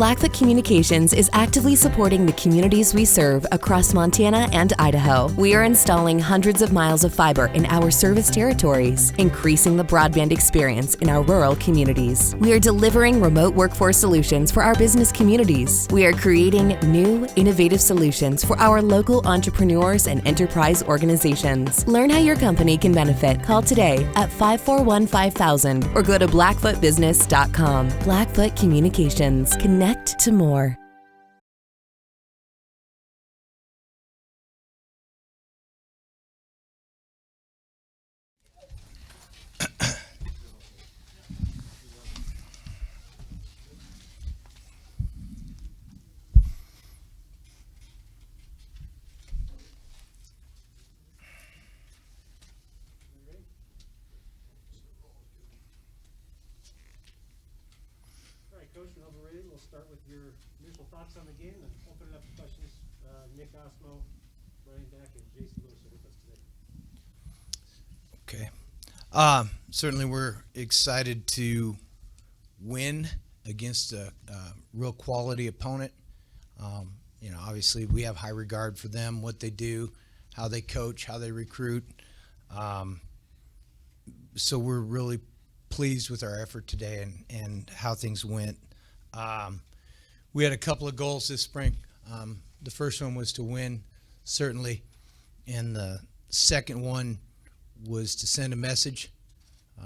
Blackfoot Communications is actively supporting the communities we serve across Montana and Idaho. We are installing hundreds of miles of fiber in our service territories, increasing the broadband experience in our rural communities. We are delivering remote workforce solutions for our business communities. We are creating new, innovative solutions for our local entrepreneurs and enterprise organizations. Learn how your company can benefit. Call today at 541-5000 or go to blackfootbusiness.com. Blackfoot Communications. Connect to more. Coach, whenever we're ready, we'll start with your initial thoughts on the game and open it up to questions. Nick Ostmo, running back, and Jace Lewis are with us today. Okay. Certainly we're excited to win against a real quality opponent. Obviously we have high regard for them, what they do, how they coach, how they recruit. So we're really pleased with our effort today and how things went. We had a couple of goals this spring. The first one was to win, certainly, and the second one was to send a message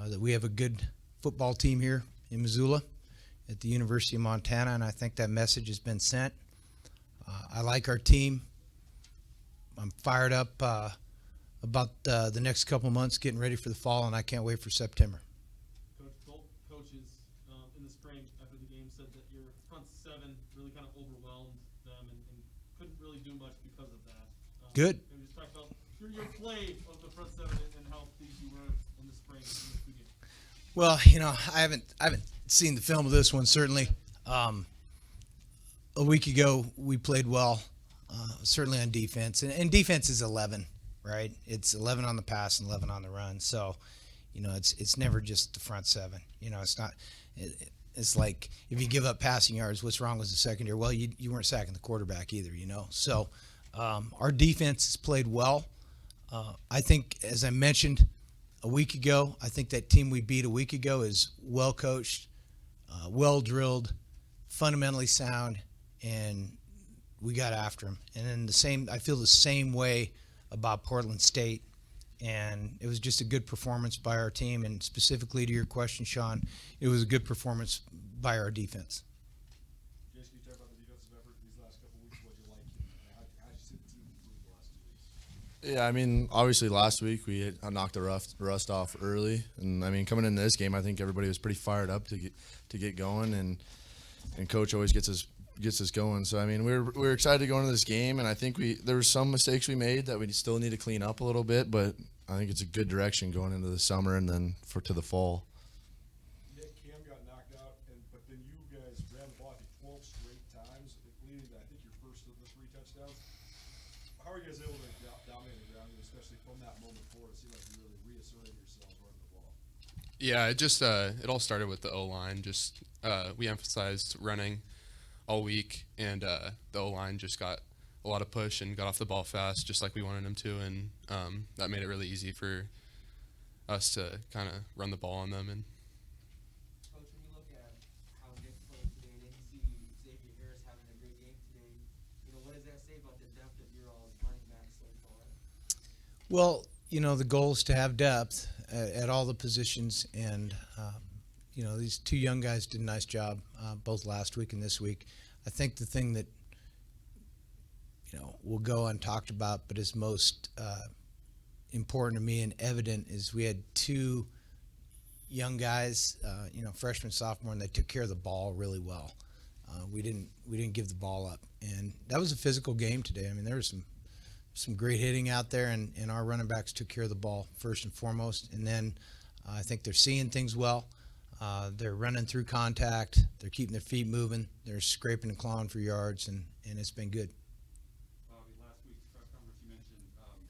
that we have a good football team here in Missoula at the University of Montana, and I think that message has been sent. I like our team. I'm fired up about the next couple months, getting ready for the fall, and I can't wait for September. Coaches in the spring after the game said that your front seven really kind of overwhelmed them and couldn't really do much because of that. Good. Can we just talk about your play of the front seven and how pleased you were in the spring in this two games? Well, I haven't seen the film of this one, certainly. A week ago, we played well, certainly on defense. And defense is 11, right? It's 11 on the pass and 11 on the run. So, it's never just the front seven. It's not. It's like if you give up passing yards, what's wrong with the secondary? Well, you weren't sacking the quarterback either. So our defense has played well. I think, as I mentioned a week ago, I think that team we beat a week ago is well coached, well drilled, fundamentally sound, and we got after them. And then I feel the same way about Portland State. And it was just a good performance by our team. And specifically to your question, Sean, it was a good performance by our defense. Jace, can you talk about the defensive effort these last couple of weeks? What you like? How did you see the team improve the last 2 weeks? Yeah, I mean, obviously last week we had knocked the rust off early. And, I mean, coming into this game, I think everybody was pretty fired up to get going. And Coach always gets us going. So, I mean, we're excited to go into this game, and I think there were some mistakes we made that we still need to clean up a little bit, but I think it's a good direction going into the summer and then to the fall. Nick, Cam got knocked out, but then you guys ran the ball, I think, 12 straight times, leading to, I think, your first of the 3 touchdowns. How are you guys able to dominate the ground, especially from that moment forward? It seemed like you really reasserted yourselves running the ball. Yeah, it all started with the O-line. We emphasized running all week, and the O-line just got a lot of push and got off the ball fast, just like we wanted them to, and that made it really easy for us to kind of run the ball on them. And Coach, when you look at how Nick played today, and then you see Xavier Harris having a great game today, what does that say about the depth of your all's running back so far? Well, the goal is to have depth at all the positions, and these 2 young guys did a nice job both last week and this week. I think the thing that will go untalked about, but is most important to me and evident, is we had 2 young guys, freshman, sophomore, and they took care of the ball really well. We didn't give the ball up, and that was a physical game today. I mean, there was some great hitting out there, and our running backs took care of the ball first and foremost. And then I think they're seeing things well. They're running through contact. They're keeping their feet moving. They're scraping and clawing for yards, and it's been good. Bobby, last week's press conference you mentioned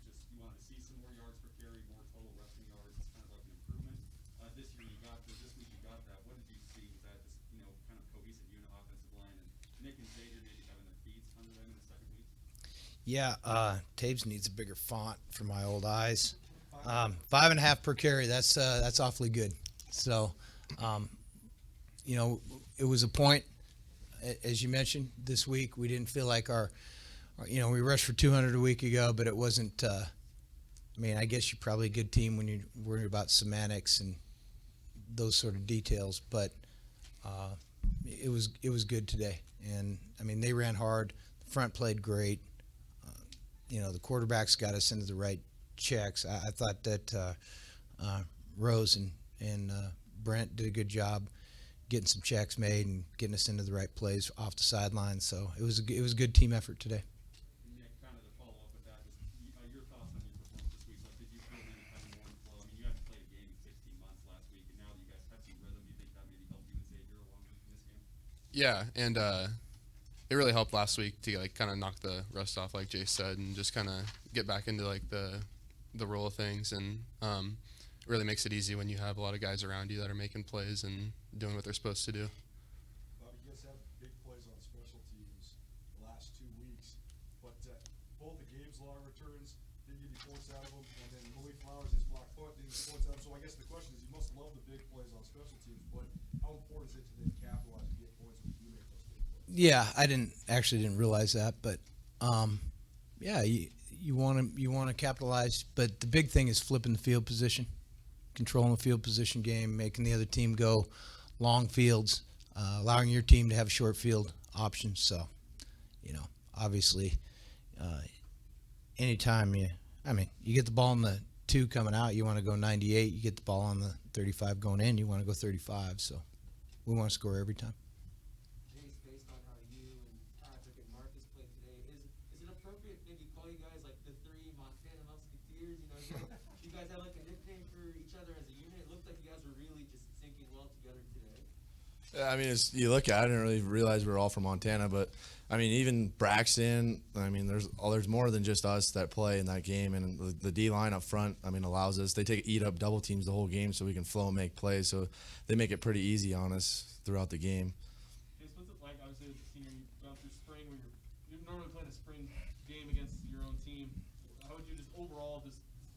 just you wanted to see some more yards per carry, more total rushing yards. It's kind of like an improvement. This week you got that. What did you see? Was that just kind of cohesive unit offensive line and Yeah, Taves needs a bigger font for my old eyes. 5.5 per carry. That's awfully good. So, it was a point, as you mentioned, this week. We didn't feel like we rushed for 200 a week ago, but it wasn't. I guess you're probably a good team when you're worried about semantics and those sort of details. But it was good today, and they ran hard. The front played great. The quarterbacks got us into the right checks. I thought that Rose and Brent did a good job getting some checks made and getting us into the right plays off the sideline. So it was a good team effort today. Nick, kind of to follow up with that, your thoughts on your performance this week? Like, did you feel any kind of more in flow? You haven't played a game in 16 months last week, and now that you guys have some rhythm, do you think that maybe helped you and Xavier along in this game? Yeah, and it really helped last week to kind of knock the rust off, like Jace said, and just kind of get back into the roll of things. And it really makes it easy when you have a lot of guys around you that are making plays and doing what they're supposed to do. Bobby, you guys had big plays on special teams the last 2 weeks, but both the Gabe's long returns didn't get any points out of them, and then Louis Flowers, his block punt, didn't get points out of them. So I guess the question is, you must love the big plays on special teams, but how important is it to then capitalize and get points when you make those big plays? Yeah, I didn't realize that, but you want to capitalize, but the big thing is flipping the field position, controlling the field position game, making the other team go long fields, allowing your team to have short field options. So, obviously, anytime you get the ball in the 2 coming out, you want to go 98. You get the ball on the 35 going in, you want to go 35. So, we want to score every time. Jace, based on how you and Patrick and Marcus played today, is it appropriate to maybe call you guys like the 3 Montana Musketeers? You guys had like a nickname for each other as a unit. It looked like you guys were really just syncing well together today. Yeah, you look at it, I didn't really realize we were all from Montana, but even Braxton, there's more than just us that play in that game, and the D line up front, allows us. They eat up double teams the whole game so we can flow and make plays. So they make it pretty easy on us throughout the game. Jace, what's it like, obviously, as a senior, you've gone through spring where you're normally playing a spring game against your own team. How would you just overall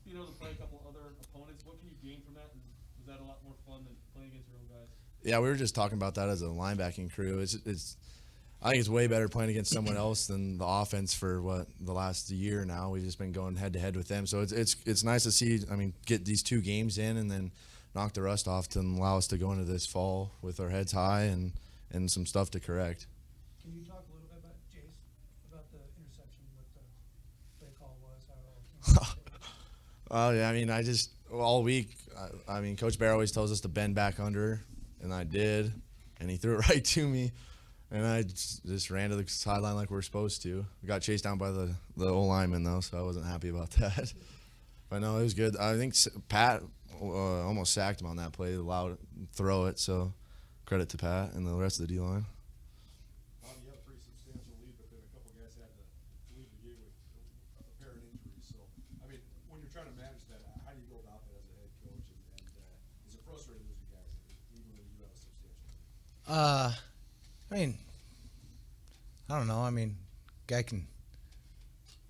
being able to play a couple other opponents, what can you gain from that? And was that a lot more fun than playing against your own guys? Yeah, we were just talking about that as a linebacking crew. I think it's way better playing against someone else than the offense for the last year now. We've just been going head to head with them. So it's nice to see, get these 2 games in and then knock the rust off to allow us to go into this fall with our heads high and some stuff to correct. Can you talk a little bit about Jace, about the interception, what the play call was, how it all came out? All week, Coach Bear always tells us to bend back under, and I did, and he threw it right to me, and I just ran to the sideline like we were supposed to. We got chased down by the O-lineman, though, so I wasn't happy about that. But no, it was good. I think Pat almost sacked him on that play, allowed it, throw it, so credit to Pat and the rest of the D-line. You had a pretty substantial lead, but then a couple guys had to leave the game with apparent injuries. So, when you're trying to manage that, how do you go about that as a head coach? And is it frustrating losing guys, even when you have a substantial lead? I don't know.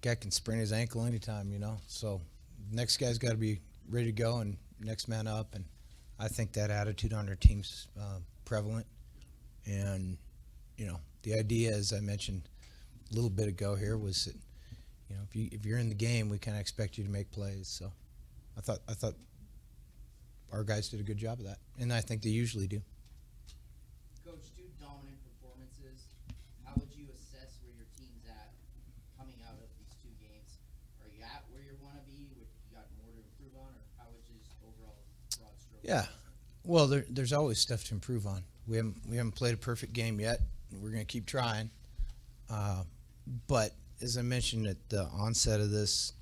Guy can sprain his ankle anytime, So next guy's got to be ready to go and next man up. And I think that attitude on our team's prevalent. And the idea, as I mentioned a little bit ago here, was that if you're in the game, we kind of expect you to make plays. So I thought our guys did a good job of that, and I think they usually do. Coach, 2 dominant performances. How would you assess where your team's at coming out of these 2 games? Are you at where you want to be? You got more to improve on, or how would you just overall broad stroke? Yeah, well, there's always stuff to improve on. We haven't played a perfect game yet. We're going to keep trying. But as I mentioned at the onset of this,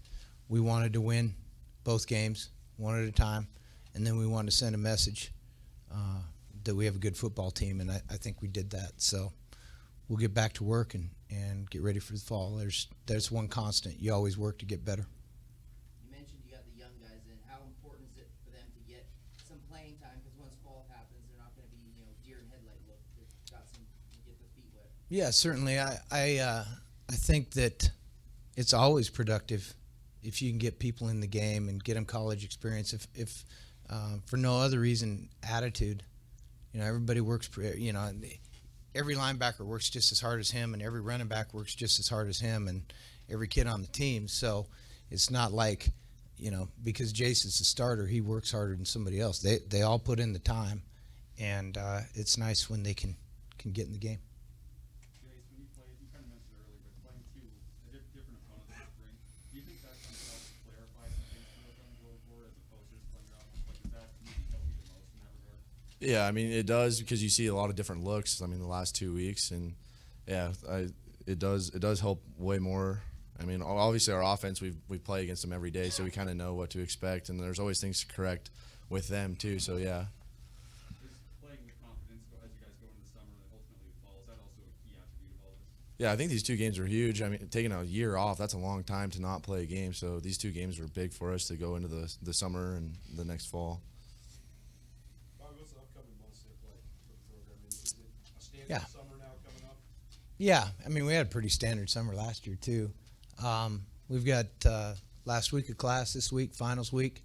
we wanted to win both games one at a time, and then we wanted to send a message that we have a good football team, and I think we did that. So we'll get back to work and get ready for the fall. There's one constant. You always work to get better. You mentioned you got the young guys in. How important is it for them to get some playing time? Because once fall happens, they're not going to be deer in headlight look. They've got some get their feet wet. Yeah, certainly. I think that it's always productive if you can get people in the game and get them college experience. If for no other reason, attitude. Everybody works. Every linebacker works just as hard as him, and every running back works just as hard as him, and every kid on the team. So it's not like, because Jace is the starter, he works harder than somebody else. They all put in the time, and it's nice when they can get in the game. Jace, when you played, you kind of mentioned it earlier, but playing two different opponents this spring, do you think that kind of helps clarify some things for them going forward as opposed to just playing your offense? Like, does that maybe help you the most in that regard? Yeah, I mean it does, because you see a lot of different looks. I mean the last 2 weeks, and yeah, it does help way more. I mean, obviously our offense, we play against them every day, so we kind of know what to expect, and there's always things to correct with them too. So yeah. Just playing with confidence as you guys go into the summer and ultimately the fall, is that also a key attribute of all this? Yeah, I think these 2 games are huge. I mean, taking a year off, that's a long time to not play a game. So these 2 games were big for us to go into the summer and the next fall. Bobby, what's the upcoming months look like for the program? Is it a standard Yeah. summer now coming up? Yeah, I mean, we had a pretty standard summer last year too. We've got last week of class, this week finals week.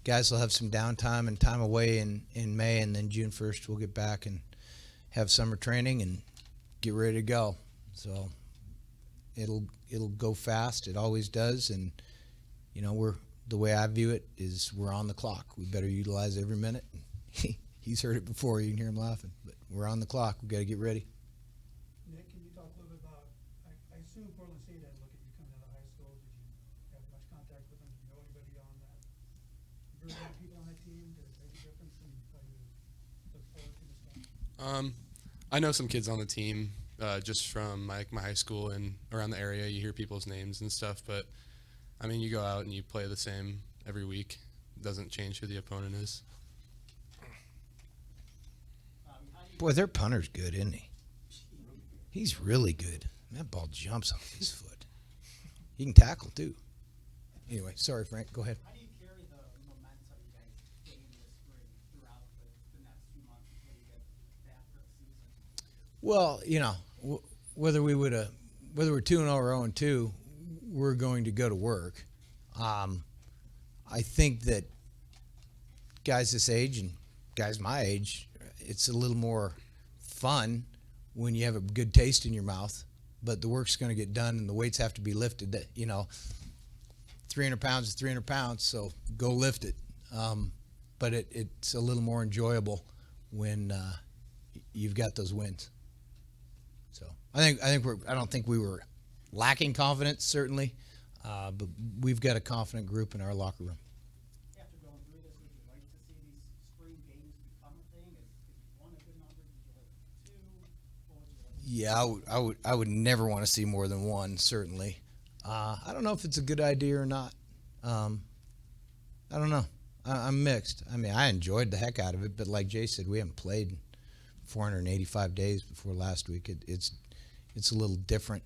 Guys will have some downtime and time away in May, and then June 1st we'll get back and have summer training and get ready to go. So it'll go fast. It always does, and the way I view it is we're on the clock. We better utilize every minute. He's heard it before. You can hear him laughing, but we're on the clock. We've got to get ready. Nick, can you talk a little bit about, I assume Portland State had a look at you coming out of high school. Did you have much contact with them? Do you know anybody on that? Very many people on that team? Did it make a difference when you look forward to this game? I know some kids on the team just from my high school and around the area. You hear people's names and stuff, but I mean, you go out and you play the same every week. It doesn't change who the opponent is. Boy, their punter's good, isn't he? He's really good. That ball jumps off his foot. He can tackle, too. Anyway, sorry, Frank. Go ahead. How do you carry the momentum you guys gained this spring throughout the next few months until you get back for the season? Well, whether we're 2-0 or 0-2, we're going to go to work. I think that guys this age and guys my age, it's a little more fun when you have a good taste in your mouth, but the work's going to get done and the weights have to be lifted. 300 pounds is 300 pounds, so go lift it. But it's a little more enjoyable when you've got those wins. So I don't think we were lacking confidence, certainly, but we've got a confident group in our locker room. After going through this, would you like to see these spring games become a thing? If you won a good number, did you like 2? What would you like? Yeah, I would never want to see more than 1, certainly. I don't know if it's a good idea or not. I don't know. I'm mixed. I mean, I enjoyed the heck out of it, but like Jay said, we haven't played 485 days before last week. It's a little different.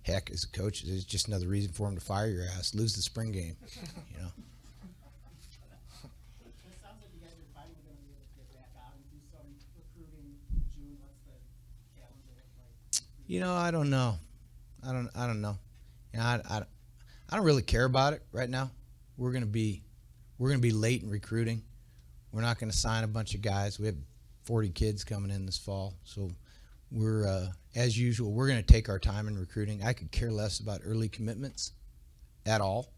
Heck, as a coach, it's just another reason for him to fire your ass, lose the spring game. It sounds like you guys are finally going to be able to get back out and do some recruiting in June. What's the calendar look like? I don't know. I don't know. I don't really care about it right now. We're gonna be late in recruiting. We're not gonna sign a bunch of guys. We have 40 kids coming in this fall, so we're as usual. We're gonna take our time in recruiting. I could care less about early commitments at all.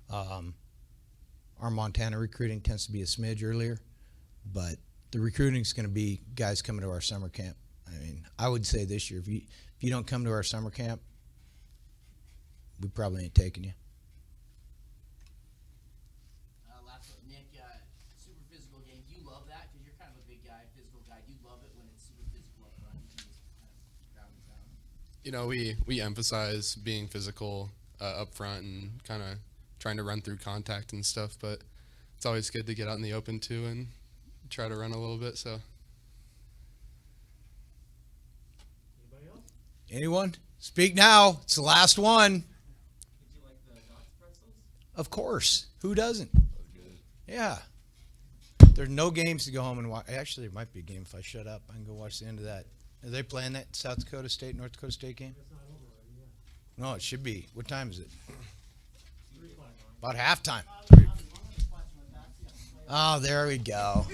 Our Montana recruiting tends to be a smidge earlier, but the recruiting is going to be guys coming to our summer camp. I mean, I would say this year, if you don't come to our summer camp, we probably ain't taking you. Last one, Nick, super physical game. Do you love that? Because you're kind of a big guy, physical guy. Do you love it when it's super physical up front? You can just kind of ground and pound. We emphasize being physical up front and kind of trying to run through contact and stuff, but it's always good to get out in the open too and try to run a little bit. So. Anybody else? Anyone? Speak now. It's the last one. Did you like the Knox pretzels? Of course. Who doesn't? Yeah. There's no games to go home and watch. Actually, there might be a game if I shut up. I can go watch the end of that. Are they playing that South Dakota State, North Dakota State game? It's not over. No, it should be. What time is it? About halftime. Oh, there we go.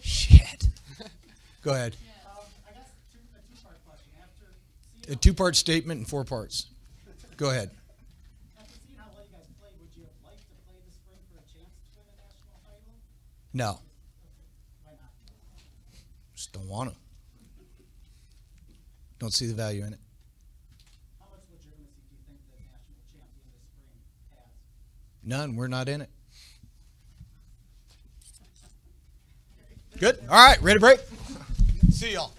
Shit. Go ahead. I guess a two-part question. After seeing A two-part statement in 4 parts. Go ahead. after seeing how well you guys played, would you have liked to play this spring for a chance to win a national title? No, Why not? just don't want to. Don't see the value in it. How much legitimacy do you think the national champion this spring has? None. We're not in it. Good. All right. Ready to break? See y'all.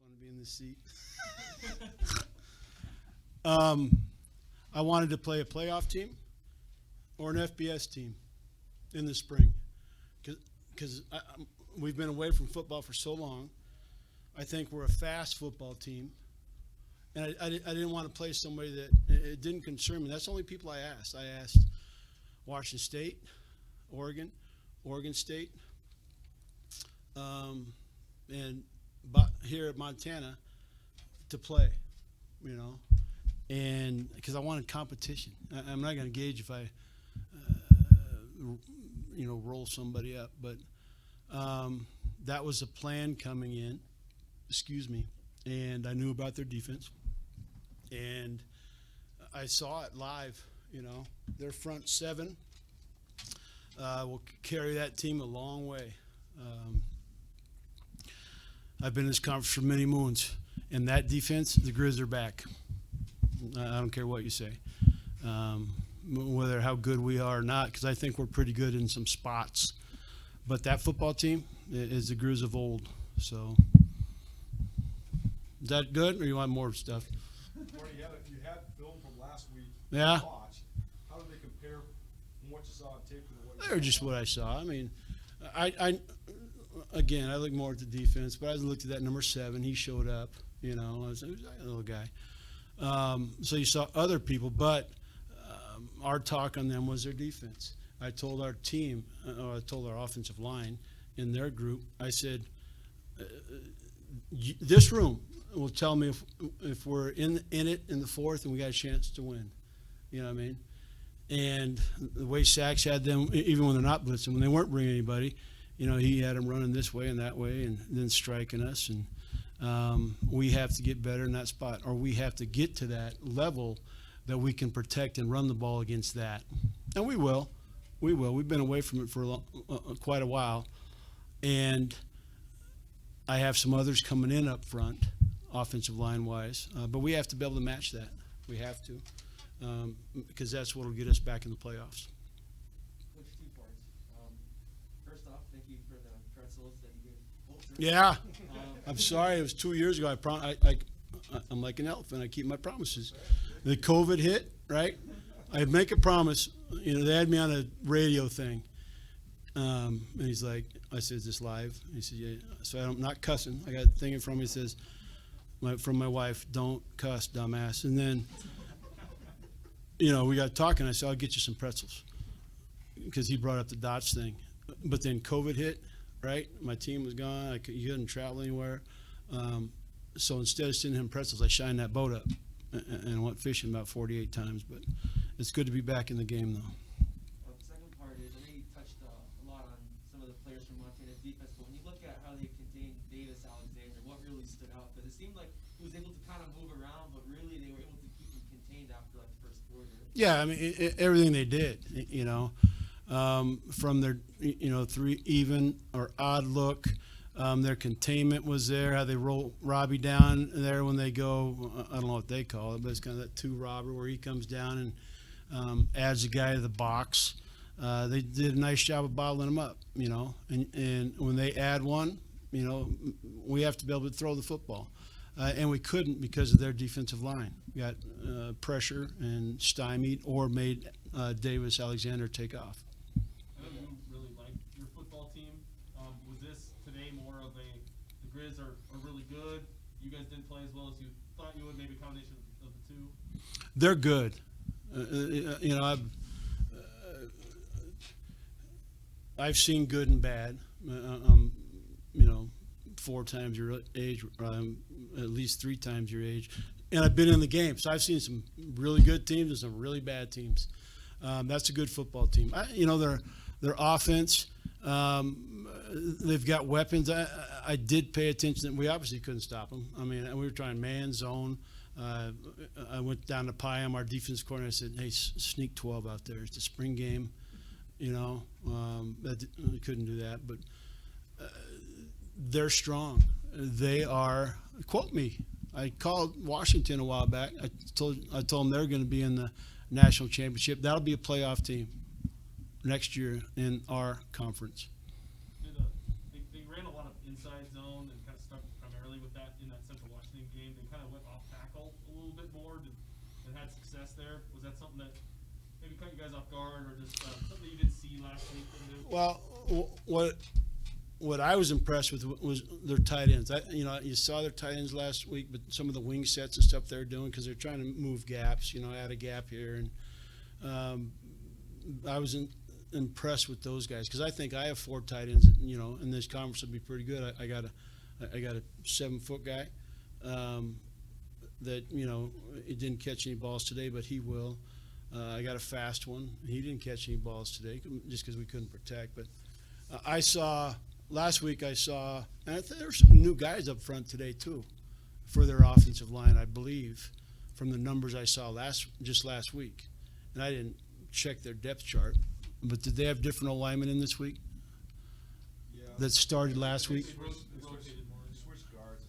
Fun to be in this seat. I wanted to play a playoff team or an FBS team in the spring because we've been away from football for so long. I think we're a fast football team. And I didn't want to play somebody that it didn't concern me. That's the only people I asked. I asked Washington State, Oregon State, and here at Montana to play, you know, and because I wanted competition. I'm not going to gauge if I, roll somebody up, but that was a plan coming in. Excuse me, and I knew about their defense. And I saw it live, you know. Their front seven will carry that team a long way. I've been in this conference for many moons, and that defense, the Griz are back. I don't care what you say, whether how good we are or not, because I think we're pretty good in some spots. But that football team is the Griz of old. So, is that good, or you want more stuff? Marty, you had film from last week. Yeah. To watch. How do they compare from what you saw on tape to what you They're just what I saw. I mean, I look more at the defense, but I looked at that number 7. He showed up. You know, I was a little guy. So you saw other people, but our talk on them was their defense. I told our team, or I told our offensive line in their group, I said, this room will tell me if we're in it in the fourth and we got a chance to win. You know what I mean? And the way Sachs had them, even when they're not blitzing, when they weren't bringing anybody, you know, he had them running this way and that way and then striking us. And we have to get better in that spot, or we have to get to that level that we can protect and run the ball against that. And we will. We will. We've been away from it for quite a while. And I have some others coming in up front, offensive line-wise. But we have to be able to match that. We have to. Because that's what will get us back in the playoffs. Coach, 2 parts. First off, thank you for the pretzels that you gave. Yeah. I'm sorry. It was 2 years ago. I'm like an elephant. I keep my promises. The COVID hit, right? I make a promise. You know, they had me on a radio thing. And he's like, I said, is this live? He said, yeah. So I'm not cussing. I got a thing in front of me that says, from my wife, don't cuss, dumbass. And then, you know, we got talking. I said, I'll get you some pretzels. Because he brought up the Dodge thing. But then COVID hit, right? My team was gone. You couldn't travel anywhere. So instead of sending him pretzels, I shined that boat up and went fishing about 48 times. But it's good to be back in the game, though. Second part is, I know you touched a lot on some of the players from Montana's defense, but when you look at how they contained Davis Alexander, what really stood out? Because it seemed like he was able to kind of move around, but really they were able to keep him contained after like the first quarter. Yeah, I mean, everything they did, you know, from their, you know, 3 even or odd look, their containment was there, how they roll Robbie down there when they go, I don't know what they call it, but it's kind of that 2 robber where he comes down and adds a guy to the box. They did a nice job of bottling him up, you know, and when they add one, you know, we have to be able to throw the football. And we couldn't because of their defensive line. We got pressure and stymied or made Davis Alexander take off. I know you really like your football team. Was this today more of the Griz are really good, you guys didn't play as well as you thought you would, maybe a combination of the two? They're good. You know, I've seen good and bad. 4 times your age, at least 3 times your age, and I've been in the game. So I've seen some really good teams and some really bad teams. That's a good football team. Their offense, they've got weapons. I did pay attention. We obviously couldn't stop them. I mean, we were trying man, zone. I went down to Pyam, our defense coordinator. I said, hey, sneak 12 out there. It's a spring game. We couldn't do that. But they're strong. They are, quote me, I called Washington a while back. I told them they're going to be in the national championship. That'll be a playoff team next year in our conference. They ran a lot of inside zone and kind of stuck primarily with that in that Central Washington game. They kind of went off tackle a little bit more and had success there. Was that something that maybe caught you guys off guard, or just something that you didn't see last week? Well, what I was impressed with was their tight ends. You saw their tight ends last week, but some of the wing sets and stuff they're doing because they're trying to move gaps, add a gap here. And I was impressed with those guys because I think I have 4 tight ends, and this conference will be pretty good. I got a 7-foot guy that, he didn't catch any balls today, but he will. I got a fast one. He didn't catch any balls today just because we couldn't protect. But last week I saw, and I think there were some new guys up front today too for their offensive line, I believe, from the numbers I saw last week. And I didn't check their depth chart, but did they have different alignment in this week? Yeah. That started last week? Switch guards,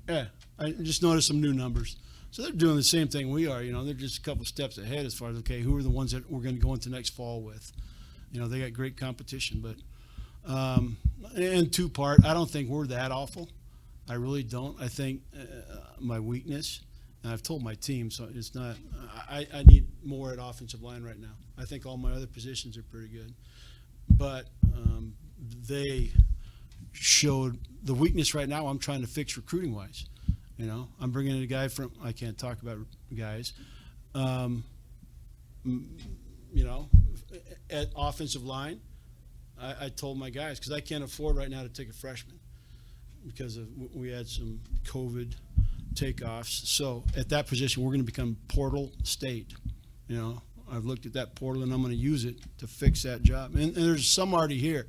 Yeah, I just noticed some new numbers. So they're doing the same thing we are. They're just a couple steps ahead as far as, okay, who are the ones that we're going to go into next fall with? They got great competition. But and 2-part, I don't think we're that awful. I really don't. I think my weakness, and I've told my team, so it's not – I need more at offensive line right now. I think all my other positions are pretty good. But they showed the weakness right now I'm trying to fix recruiting-wise. I'm bringing in a guy from – I can't talk about guys. At offensive line, I told my guys, because I can't afford right now to take a freshman because we had some COVID takeoffs. So at that position, we're going to become portal state. I've looked at that portal, and I'm going to use it to fix that job. And there's some already here.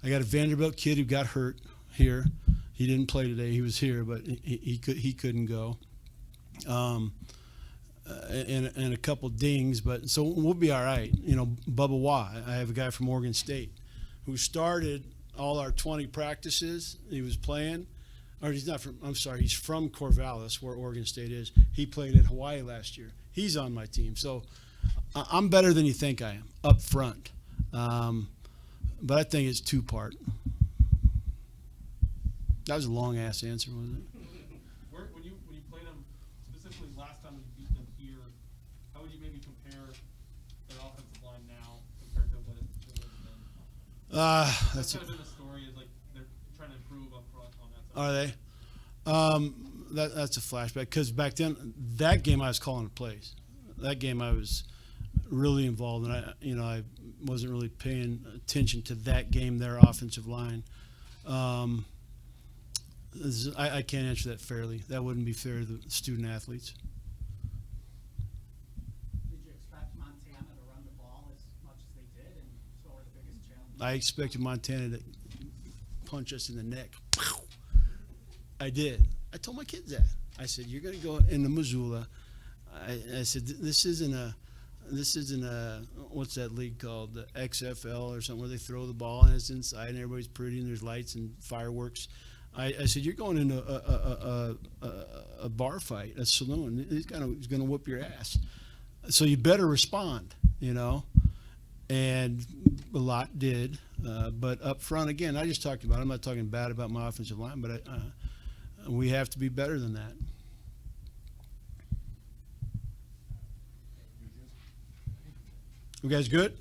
I got a Vanderbilt kid who got hurt here. He didn't play today. He was here, but he couldn't go. And a couple dings, but so we'll be all right. Bubba Wah. I have a guy from Oregon State who started all our 20 practices. He was playing, or he's not from. I'm sorry, he's from Corvallis, where Oregon State is. He played at Hawaii last year. He's on my team, so I'm better than you think I am up front. But I think it's 2-part. That was a long-ass answer, wasn't it? When you played them, specifically last time when you beat them here, how would you maybe compare their offensive line now compared to what it would have been? That's kind of been the story, is like they're trying to improve up front on that side. Are they? That's a flashback, because back then, that game I was calling the plays. That game I was really involved, and I wasn't really paying attention to that game, their offensive line. I can't answer that fairly. That wouldn't be fair to the student athletes. Did you expect Montana to run the ball as much as they did, and so are the biggest challenges? I expected Montana to punch us in the neck. I did. I told my kids that. I said, you're going to go into Missoula. I said, this isn't a what's that league called, the XFL or something, where they throw the ball and it's inside and everybody's pretty and there's lights and fireworks. I said, you're going into a bar fight, a saloon. He's going to whoop your ass. So you better respond, And a lot did. But up front, again, I just talked about it. I'm not talking bad about my offensive line, but we have to be better than that. You guys good?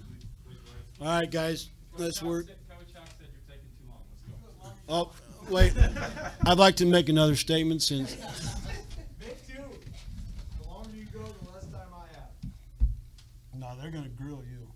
All right, guys, let's work. Coach Hauck said you're taking too long. Let's go. Oh, wait. I'd like to make another statement since. Me too. The longer you go, the less time I have. No, they're going to grill you.